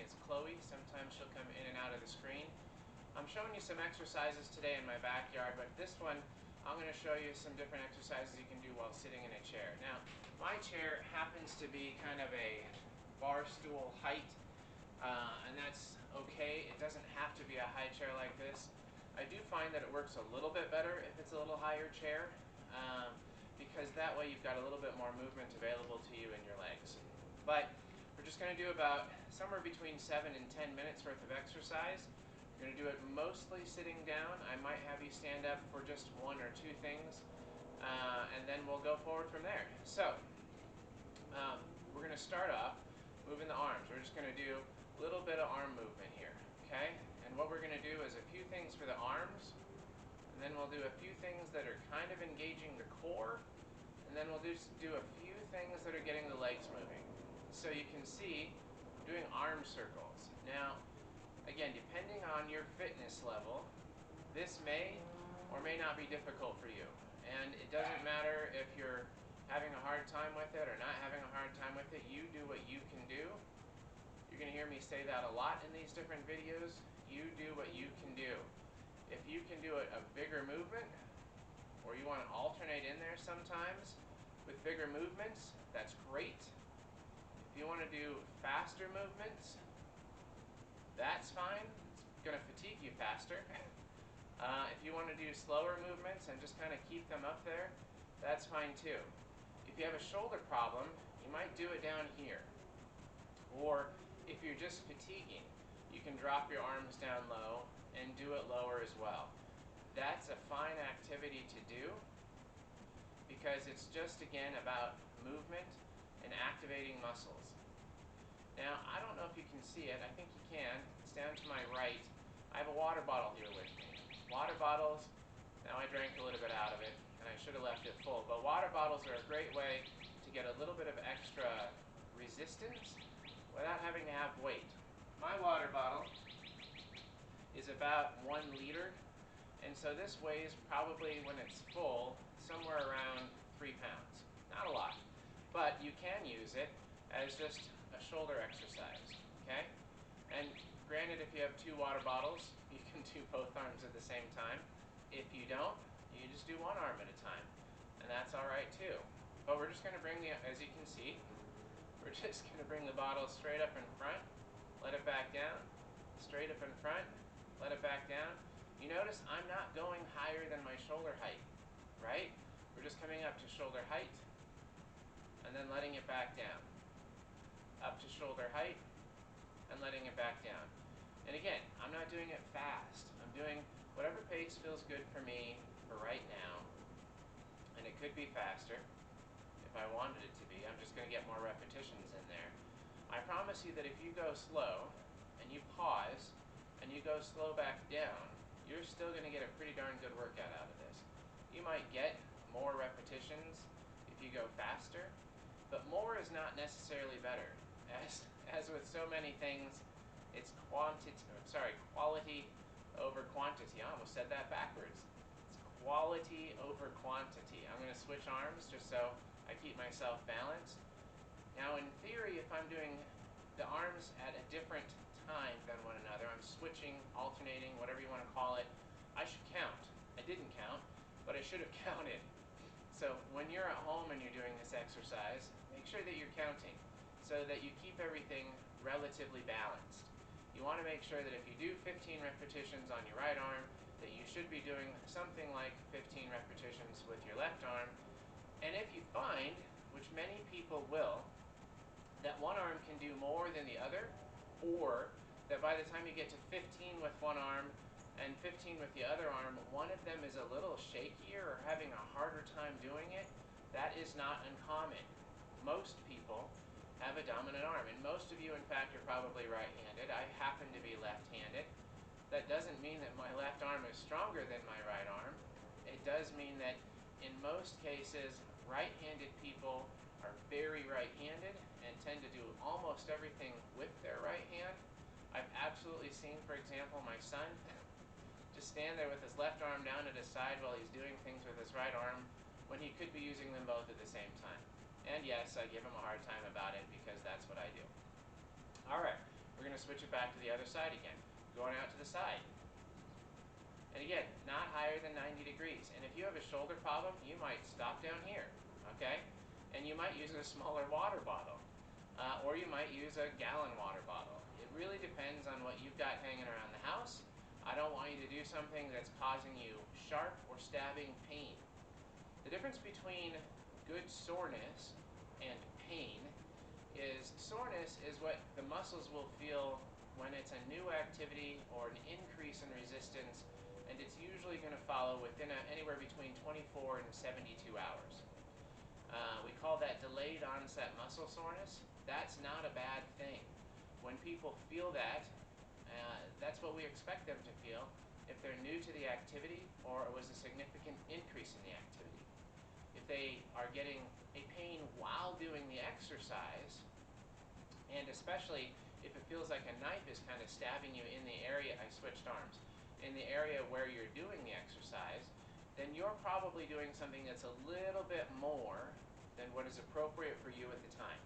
is Chloe. Sometimes she'll come in and out of the screen. I'm showing you some exercises today in my backyard, but this one I'm going to show you some different exercises you can do while sitting in a chair. Now, my chair happens to be kind of a bar stool height, and that's okay. It doesn't have to be a high chair like this. I do find that it works a little bit better if it's a little higher chair, because that way you've got a little bit more movement available to you in your legs. But we're just going to do about somewhere between 7 and 10 minutes worth of exercise. We're going to do it mostly sitting down. I might have you stand up for just one or two things, and then we'll go forward from there. So, we're going to start off moving the arms. We're just going to do a little bit of arm movement here, okay? And what we're going to do is a few things for the arms, and then we'll do a few things that are kind of engaging the core, and then we'll do a few things that are getting the legs moving. So you can see I'm doing arm circles. Now, again, depending on your fitness level, this may or may not be difficult for you. And it doesn't matter if you're having a hard time with it or not having a hard time with it. You do what you can do. You're going to hear me say that a lot in these different videos. You do what you can do. If you can do a bigger movement, or you want to alternate in there sometimes with bigger movements, that's great. If you want to do faster movements, that's fine. It's going to fatigue you faster. If you want to do slower movements and just kind of keep them up there, that's fine too. If you have a shoulder problem, you might do it down here. Or if you're just fatiguing, you can drop your arms down low and do it lower as well. That's a fine activity to do because it's just, again, about movement and activating muscles. Now, I don't know if you can see it. I think you can. It's down to my right. I have a water bottle here with me. Water bottles, now I drank a little bit out of it, and I should have left it full. But water bottles are a great way to get a little bit of extra resistance without having to have weight. My water bottle is about 1 liter, and so this weighs probably, when it's full, somewhere around 3 pounds. Not a lot, but you can use it as just a shoulder exercise, okay? And granted, if you have 2 water bottles, you can do both arms at the same time. If you don't, you just do one arm at a time, and that's all right too. But we're just going to bring as you can see, we're just going to bring the bottle straight up in front, let it back down, straight up in front, let it back down. You notice I'm not going higher than my shoulder height, right? We're just coming up to shoulder height, and then letting it back down. Up to shoulder height, and letting it back down. And again, I'm not doing it fast. I'm doing whatever pace feels good for me for right now. And it could be faster if I wanted it to be. I'm just going to get more repetitions in there. I promise you that if you go slow, and you pause, and you go slow back down, you're still going to get a pretty darn good workout out of this. You might get more repetitions if you go faster, but more is not necessarily better. As with so many things, it's quality over quantity. I almost said that backwards. It's quality over quantity. I'm going to switch arms just so I keep myself balanced. Now, in theory, if I'm doing the arms at a different time than one another, I'm switching, alternating, whatever you want to call it, I should count. I didn't count, but I should have counted. So when you're at home and you're doing this exercise, make sure that you're counting so that you keep everything relatively balanced. You want to make sure that if you do 15 repetitions on your right arm, that you should be doing something like 15 repetitions with your left arm. And if you find, which many people will, that one arm can do more than the other, or that by the time you get to 15 with one arm and 15 with the other arm, one of them is a little shakier or having a harder time doing it, that is not uncommon. Most people have a dominant arm, and most of you, in fact, are probably right-handed. I happen to be left-handed. That doesn't mean that my left arm is stronger than my right arm. It does mean that in most cases, right-handed people are very right-handed and tend to do almost everything with their right hand. I've absolutely seen, for example, my son just stand there with his left arm down at his side while he's doing things with his right arm when he could be using them both at the same time. And yes, I give him a hard time about it because that's what I do. All right, we're We're going to switch it back to the other side again. Going out to the side. And again, not higher than 90 degrees. And if you have a shoulder problem, you might stop down here, okay? And you might use a smaller water bottle. Or you might use a gallon water bottle. It really depends on what you've got hanging around the house. I don't want you to do something that's causing you sharp or stabbing pain. The difference between good soreness and pain is soreness is what the muscles will feel when it's a new activity or an increase in resistance, and it's usually going to follow within anywhere between 24 and 72 hours. We call that delayed onset muscle soreness. That's not a bad thing. When people feel that, that's what we expect them to feel if they're new to the activity or it was a significant increase in the activity. If they are getting a pain while doing the exercise, and especially if it feels like a knife is kind of stabbing you in the area, I switched arms, in the area where you're doing the exercise, then you're probably doing something that's a little bit more than what is appropriate for you at the time.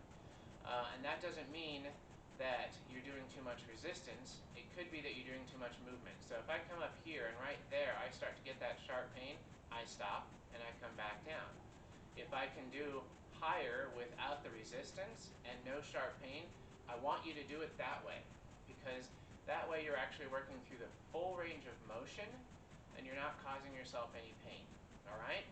And that doesn't mean that you're doing too much resistance. It could be that you're doing too much movement. So if I come up here and right there I start to get that sharp pain, I stop and I come back down. If I can do higher without the resistance and no sharp pain, I want you to do it that way, because that way you're actually working through the full range of motion and you're not causing yourself any pain, all right?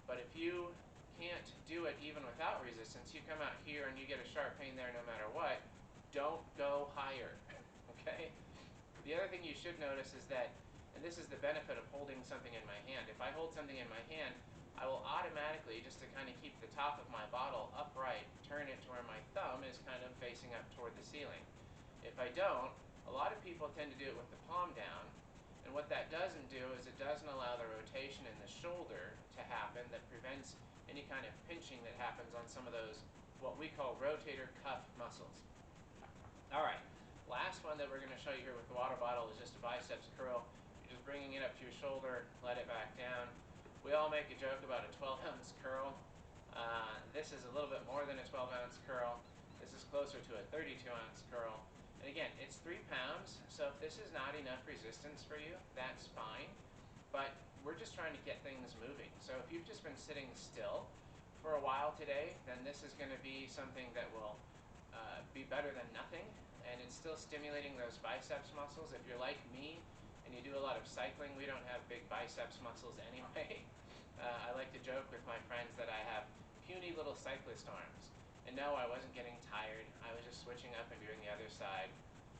But if you can't do it even without resistance, you come out here and you get a sharp pain there no matter what, don't go higher, okay? The other thing you should notice is that, and this is the benefit of holding something in my hand, if I hold something in my hand, I will automatically, just to kind of keep the top of my bottle upright, turn it to where my thumb is kind of facing up toward the ceiling. If I don't, a lot of people tend to do it with the palm down, and what that doesn't do is it doesn't allow the rotation in the shoulder to happen that prevents any kind of pinching that happens on some of those, what we call rotator cuff muscles. All right, last one that we're going to show you here with the water bottle is just a biceps curl. You're just bringing it up to your shoulder, let it back down. We all make a joke about a 12-ounce curl. This is a little bit more than a 12-ounce curl. This is closer to a 32-ounce curl. And again, it's 3 pounds, so if this is not enough resistance for you, that's fine. But we're just trying to get things moving. So if you've just been sitting still for a while today, then this is going to be something that will be better than nothing. And it's still stimulating those biceps muscles. If you're like me, and you do a lot of cycling, we don't have big biceps muscles anyway. I like to joke with my friends that I have puny little cyclist arms. And no, I wasn't getting tired. I was just switching up and doing the other side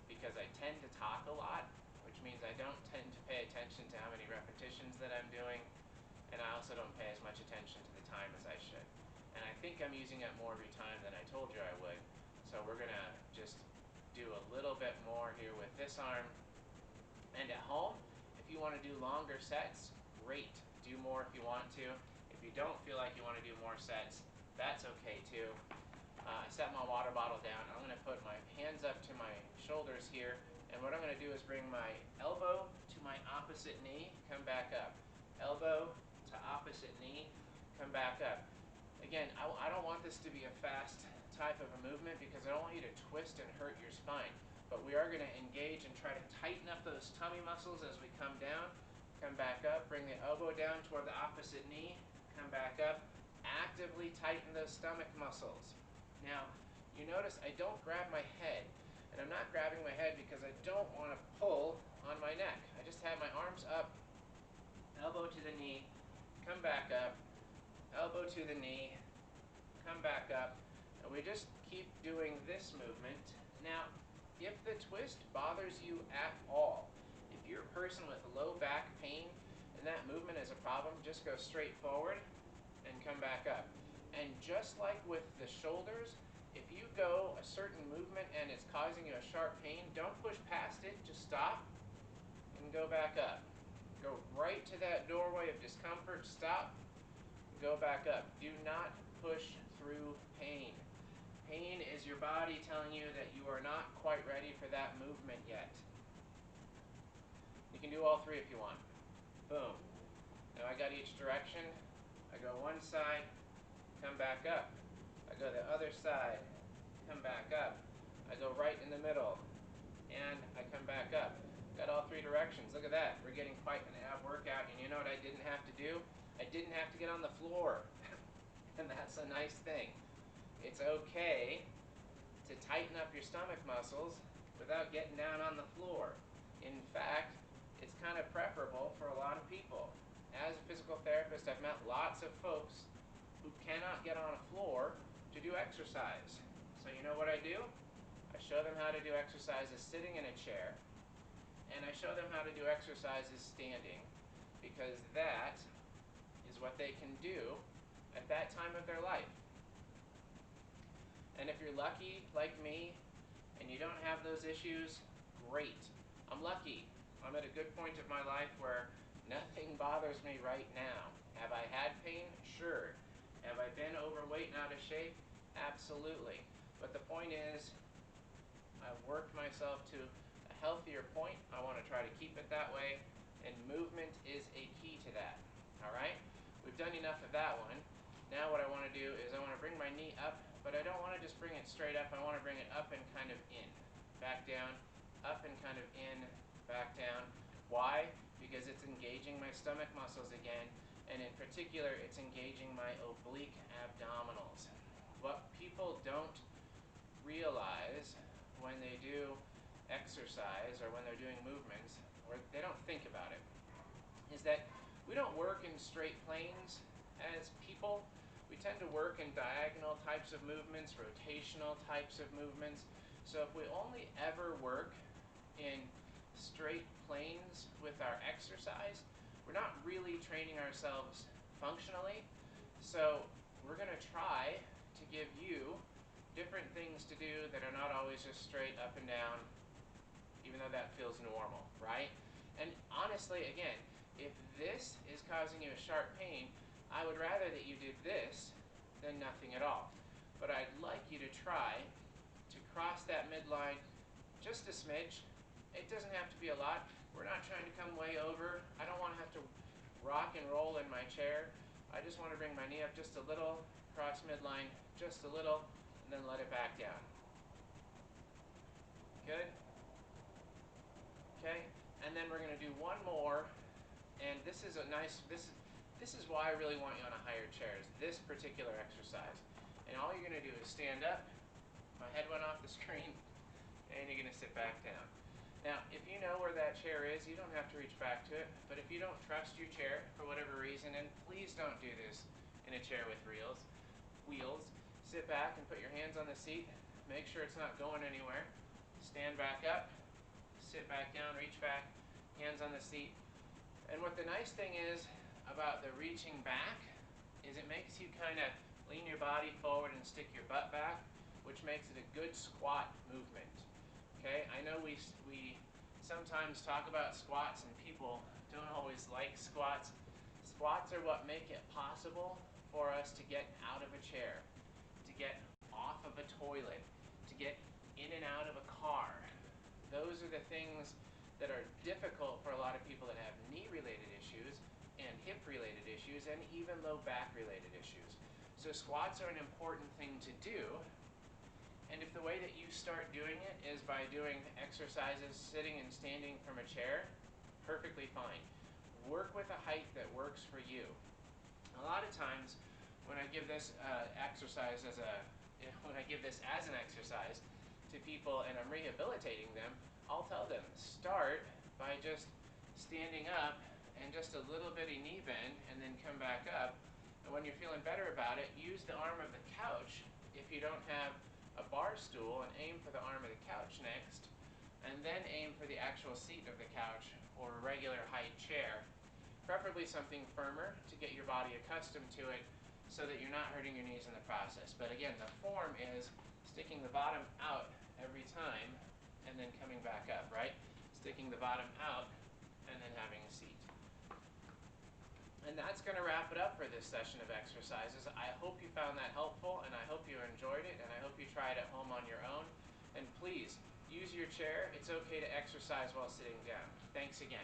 because I tend to talk a lot, which means I don't tend to pay attention to how many repetitions that I'm doing, and I also don't pay as much attention to the time as I should. And I think I'm using up more of your time than I told you I would. So we're going to just do a little bit more here with this arm. And at home, if you want to do longer sets, great. Do more if you want to. If you don't feel like you want to do more sets, that's okay too. I set my water bottle down. I'm going to put my hands up to my shoulders here, and what I'm going to do is bring my elbow to my opposite knee, come back up. Elbow to opposite knee, come back up. Again, I don't want this to be a fast type of a movement because I don't want you to twist and hurt your spine. But we are going to engage and try to tighten up those tummy muscles as we come down. Come back up, bring the elbow down toward the opposite knee, come back up. Actively tighten those stomach muscles. Now, you notice I don't grab my head. And I'm not grabbing my head because I don't want to pull on my neck. I just have my arms up, elbow to the knee, come back up, elbow to the knee, come back up. And we just keep doing this movement. Now, if the twist bothers you at all, if you're a person with low back pain and that movement is a problem, just go straight forward and come back up. And just like with the shoulders, if you go a certain movement and it's causing you a sharp pain, don't push past it, just stop and go back up. Go right to that doorway of discomfort, stop, go back up. Do not push through pain. Pain is your body telling you that you are not quite ready for that movement yet. You can do all three if you want. Boom. Now I got each direction. I go one side, come back up. I go the other side, come back up. I go right in the middle, and I come back up. Got all three directions. Look at that. We're getting quite an ab workout, and you know what I didn't have to do? I didn't have to get on the floor, and that's a nice thing. It's okay to tighten up your stomach muscles without getting down on the floor. In fact, it's kind of preferable for a lot of people. As a physical therapist, I've met lots of folks who cannot get on a floor to do exercise. So you know what I do? I show them how to do exercises sitting in a chair, and I show them how to do exercises standing, because that is what they can do at that time of their life. And if you're lucky, like me, and you don't have those issues, great. I'm lucky. I'm at a good point of my life where nothing bothers me right now. Have I had pain? Sure. Have I been overweight and out of shape? Absolutely. But the point is, I've worked myself to a healthier point. I want to try to keep it that way, and movement is a key to that. All right? We've done enough of that one. Now what I want to do is I want to bring my knee up, but I don't want to just bring it straight up. I want to bring it up and kind of in. Back down, up and kind of in, back down. Why? Because it's engaging my stomach muscles again, and in particular, it's engaging my oblique abdominals. What people don't realize when they do exercise or when they're doing movements, or they don't think about it, is that we don't work in straight planes as people. We tend to work in diagonal types of movements, rotational types of movements. So if we only ever work in straight planes with our exercise, we're not really training ourselves functionally. So we're going to try to give you different things to do that are not always just straight up and down, even though that feels normal, right? And honestly, again, if this is causing you a sharp pain, I would rather that you did this than nothing at all. But I'd like you to try to cross that midline just a smidge. It doesn't have to be a lot. We're not trying to come way over. I don't want to have to rock and roll in my chair. I just want to bring my knee up just a little, cross midline just a little, and then let it back down. Good? Okay? And then we're going to do one more, and this is why I really want you on a higher chair, is this particular exercise. And all you're going to do is stand up. My head went off the screen, and you're going to sit back down. Now, if you know where that chair is, you don't have to reach back to it, but if you don't trust your chair for whatever reason, and please don't do this in a chair with wheels, sit back and put your hands on the seat. Make sure it's not going anywhere. Stand back up, sit back down, reach back, hands on the seat. And what the nice thing is about the reaching back is it makes you kind of lean your body forward and stick your butt back, which makes it a good squat movement. Okay, I know we sometimes talk about squats and people don't always like squats. Squats are what make it possible for us to get out of a chair, to get off of a toilet, to get in and out of a car. Those are the things that are difficult for a lot of people that have knee-related issues and hip-related issues and even low back-related issues. So squats are an important thing to do. And if the way that you start doing it is by doing exercises sitting and standing from a chair, perfectly fine. Work with a height that works for you. A lot of times when I give this exercise as an exercise to people and I'm rehabilitating them, I'll tell them, start by just standing up and just a little bitty knee bend and then come back up. And when you're feeling better about it, use the arm of the couch if you don't have a bar stool and aim for the arm of the couch next, and then aim for the actual seat of the couch or a regular height chair, preferably something firmer to get your body accustomed to it so that you're not hurting your knees in the process. But again, the form is sticking the bottom out every time and then coming back up, right? Sticking the bottom out and then having a seat. And that's going to wrap it up for this session of exercises. I hope you found that helpful, and I hope you enjoyed it, and I hope you try it at home on your own. And please, use your chair. It's okay to exercise while sitting down. Thanks again.